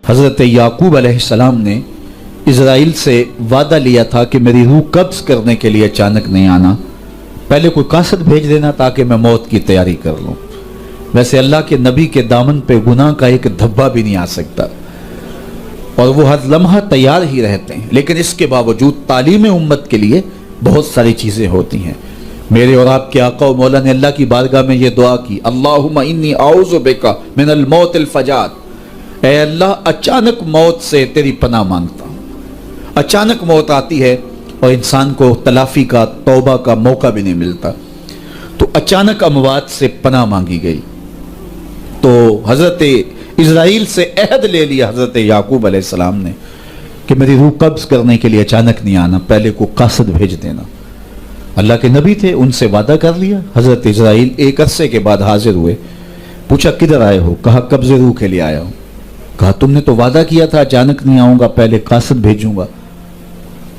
حضرت یعقوب علیہ السلام نے اسرائیل سے وعدہ لیا تھا کہ میری روح قبض کرنے کے لیے اچانک نہیں آنا، پہلے کوئی قاصد بھیج دینا تاکہ میں موت کی تیاری کر لوں۔ ویسے اللہ کے نبی کے دامن پہ گناہ کا ایک دھبا بھی نہیں آ سکتا اور وہ ہر لمحہ تیار ہی رہتے ہیں، لیکن اس کے باوجود تعلیم امت کے لیے بہت ساری چیزیں ہوتی ہیں۔ میرے اور آپ کے آقا و مولا نے اللہ کی بارگاہ میں یہ دعا کی، اللہم انی اعوذ بک من الموت الفجاۃ، اے اللہ اچانک موت سے تیری پناہ مانگتا ہوں۔ اچانک موت آتی ہے اور انسان کو تلافی کا، توبہ کا موقع بھی نہیں ملتا، تو اچانک اموات سے پناہ مانگی گئی۔ تو حضرت اسرائیل سے عہد لے لیا حضرت یعقوب علیہ السلام نے کہ میری روح قبض کرنے کے لیے اچانک نہیں آنا، پہلے کو قاصد بھیج دینا۔ اللہ کے نبی تھے، ان سے وعدہ کر لیا۔ حضرت اسرائیل ایک عرصے کے بعد حاضر ہوئے، پوچھا کدھر آئے ہو؟ کہا قبض روح کے لیے آیا ہوں۔ کہا تم نے تو وعدہ کیا تھا اچانک نہیں آؤں گا، پہلے قاصد بھیجوں گا۔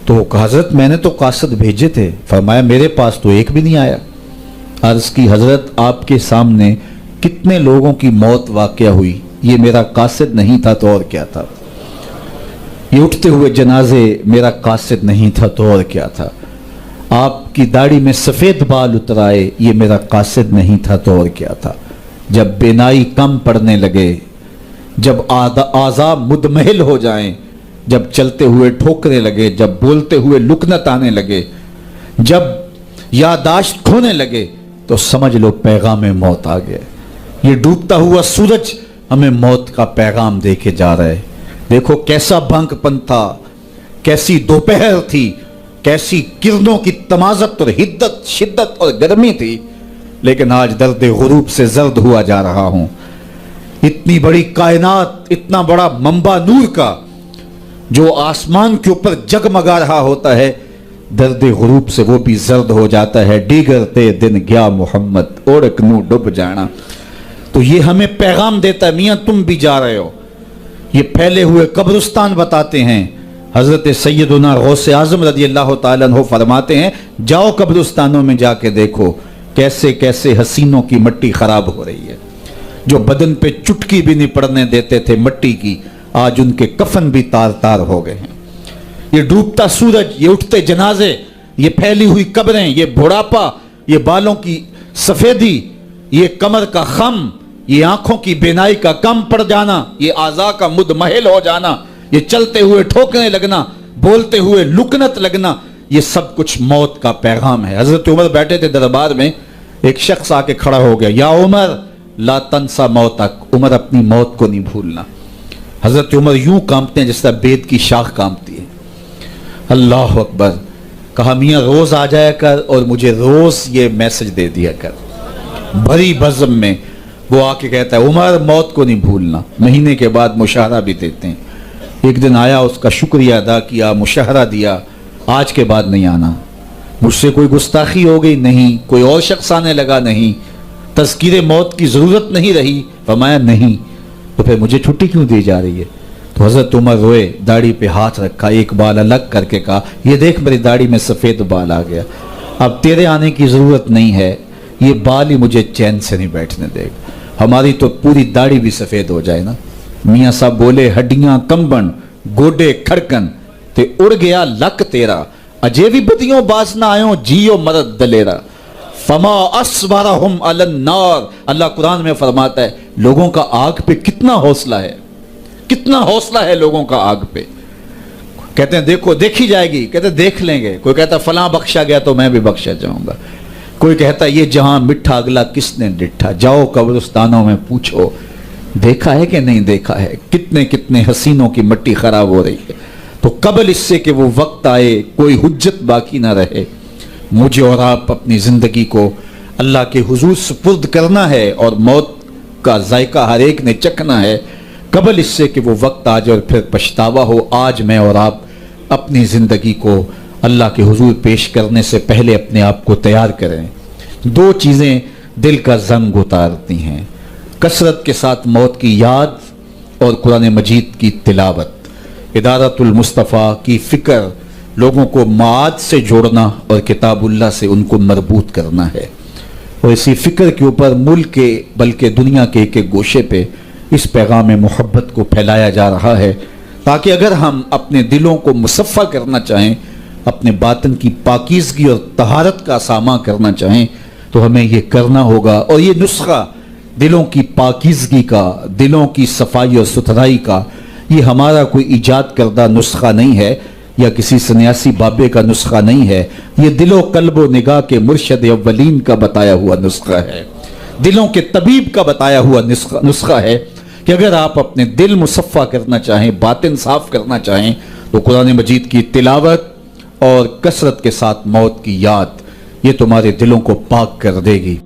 تو کہا حضرت میں نے تو قاصد بھیجے تھے۔ فرمایا میرے پاس تو ایک بھی نہیں آیا۔ عرض کی حضرت آپ کے سامنے کتنے لوگوں کی موت واقع ہوئی، یہ میرا قاصد نہیں تھا تو اور کیا تھا؟ یہ اٹھتے ہوئے جنازے میرا قاصد نہیں تھا تو اور کیا تھا؟ آپ کی داڑھی میں سفید بال اتر آئے، یہ میرا قاصد نہیں تھا تو اور کیا تھا؟ جب بینائی کم پڑنے لگے، جب اعضاء مدمحل ہو جائیں، جب چلتے ہوئے ٹھوکنے لگے، جب بولتے ہوئے لکنت آنے لگے، جب یادداشت کھونے لگے، تو سمجھ لو پیغام موت آ گیا۔ یہ ڈوبتا ہوا سورج ہمیں موت کا پیغام دے کے جا رہا ہے۔ دیکھو کیسا بھنگ پن تھا، کیسی دوپہر تھی، کیسی کرنوں کی تمازت اور حدت، شدت اور گرمی تھی، لیکن آج درد غروب سے زرد ہوا جا رہا ہوں۔ اتنی بڑی کائنات، اتنا بڑا منبع نور کا جو آسمان کے اوپر جگمگا رہا ہوتا ہے، درد غروب سے وہ بھی زرد ہو جاتا ہے۔ ڈیگرتے دن گیا محمد، اوڑک نو ڈب جانا۔ تو یہ ہمیں پیغام دیتا ہے، میاں تم بھی جا رہے ہو۔ یہ پھیلے ہوئے قبرستان بتاتے ہیں۔ حضرت سیدنا غوث اعظم رضی اللہ تعالیٰ عنہ فرماتے ہیں جاؤ قبرستانوں میں جا کے دیکھو کیسے کیسے حسینوں کی مٹی خراب ہو رہی ہے۔ جو بدن پہ چٹکی بھی نہیں پڑنے دیتے تھے مٹی کی، آج ان کے کفن بھی تار تار ہو گئے ہیں۔ یہ ڈوبتا سورج، یہ اٹھتے جنازے، یہ پھیلی ہوئی قبریں، یہ بڑھاپا، یہ بالوں کی سفیدی، یہ کمر کا خم، یہ آنکھوں کی بینائی کا کم پڑ جانا، یہ اعضاء کا مدمحل ہو جانا، یہ چلتے ہوئے ٹھوکنے لگنا، بولتے ہوئے لکنت لگنا، یہ سب کچھ موت کا پیغام ہے۔ حضرت عمر بیٹھے تھے دربار میں، ایک شخص آ کے کھڑا ہو گیا، یا عمر لا تنسا موتک، عمر اپنی موت کو نہیں بھولنا۔ حضرت عمر یوں کانپتے ہیں جس طرح بید کی شاخ کانپتی ہے۔ اللہ اکبر۔ کہا میاں روز آ جایا کر اور مجھے روز یہ میسج دے دیا کر۔ بھری بزم میں وہ آ کے کہتا ہے عمر موت کو نہیں بھولنا۔ مہینے کے بعد مشاہرہ بھی دیتے ہیں۔ ایک دن آیا، اس کا شکریہ ادا کیا، مشاہرہ دیا، آج کے بعد نہیں آنا۔ مجھ سے کوئی گستاخی ہو گئی؟ نہیں۔ کوئی اور شخص آنے لگا؟ نہیں۔ تذکیر موت کی ضرورت نہیں رہی؟ فرمایا نہیں۔ تو پھر مجھے چھٹی کیوں دی جا رہی ہے؟ تو حضرت عمر روئے، داڑھی پہ ہاتھ رکھا، ایک بال الگ کر کے کہا یہ دیکھ میری داڑھی میں سفید بال آ گیا، اب تیرے آنے کی ضرورت نہیں ہے، یہ بال ہی مجھے چین سے نہیں بیٹھنے دے گا۔ ہماری تو پوری داڑھی بھی سفید ہو جائے نا۔ میاں صاحب بولے ہڈیاں کمبن، گوڈے کھڑکن تے اڑ گیا لک تیرا، اجے بھی بدیوں باز نہ آئوں، جیو مرد دلیرا، فما اصبرہم علی النار۔ اللہ قرآن میں فرماتا ہے لوگوں کا آگ پہ کتنا حوصلہ ہے، کتنا حوصلہ ہے لوگوں کا آگ پہ۔ کہتے ہیں دیکھو دیکھی جائے گی، کہتے ہیں دیکھ لیں گے۔ کوئی کہتا ہے فلاں بخشا گیا تو میں بھی بخشا جاؤں گا۔ کوئی کہتا ہے یہ جہاں مٹھا اگلا کس نے ڈٹھا، جاؤ قبرستانوں میں پوچھو دیکھا ہے کہ نہیں دیکھا ہے، کتنے کتنے حسینوں کی مٹی خراب ہو رہی ہے۔ تو قبل اس سے کہ وہ وقت آئے کوئی حجت باقی نہ رہے، مجھے اور آپ اپنی زندگی کو اللہ کے حضور سپرد کرنا ہے، اور موت کا ذائقہ ہر ایک نے چکھنا ہے قبل اس سے کہ وہ وقت آ جائے اور پھر پچھتاوا ہو۔ آج میں اور آپ اپنی زندگی کو اللہ کے حضور پیش کرنے سے پہلے اپنے آپ کو تیار کریں۔ دو چیزیں دل کا زنگ اتارتی ہیں، کثرت کے ساتھ موت کی یاد اور قرآن مجید کی تلاوت، ادارت المصطفیٰ کی فکر، لوگوں کو معاد سے جوڑنا اور کتاب اللہ سے ان کو مربوط کرنا ہے۔ اور اسی فکر کے اوپر ملک کے بلکہ دنیا کے ایک ایک گوشے پہ اس پیغام محبت کو پھیلایا جا رہا ہے تاکہ اگر ہم اپنے دلوں کو مصفہ کرنا چاہیں، اپنے باطن کی پاکیزگی اور طہارت کا ساماں کرنا چاہیں تو ہمیں یہ کرنا ہوگا۔ اور یہ نسخہ دلوں کی پاکیزگی کا، دلوں کی صفائی اور ستھرائی کا، یہ ہمارا کوئی ایجاد کردہ نسخہ نہیں ہے یا کسی سنیاسی بابے کا نسخہ نہیں ہے، یہ دل و قلب و نگاہ کے مرشد اولین کا بتایا ہوا نسخہ ہے، دلوں کے طبیب کا بتایا ہوا نسخہ ہے کہ اگر آپ اپنے دل مصفہ کرنا چاہیں، باطن صاف کرنا چاہیں تو قرآن مجید کی تلاوت اور کثرت کے ساتھ موت کی یاد یہ تمہارے دلوں کو پاک کر دے گی۔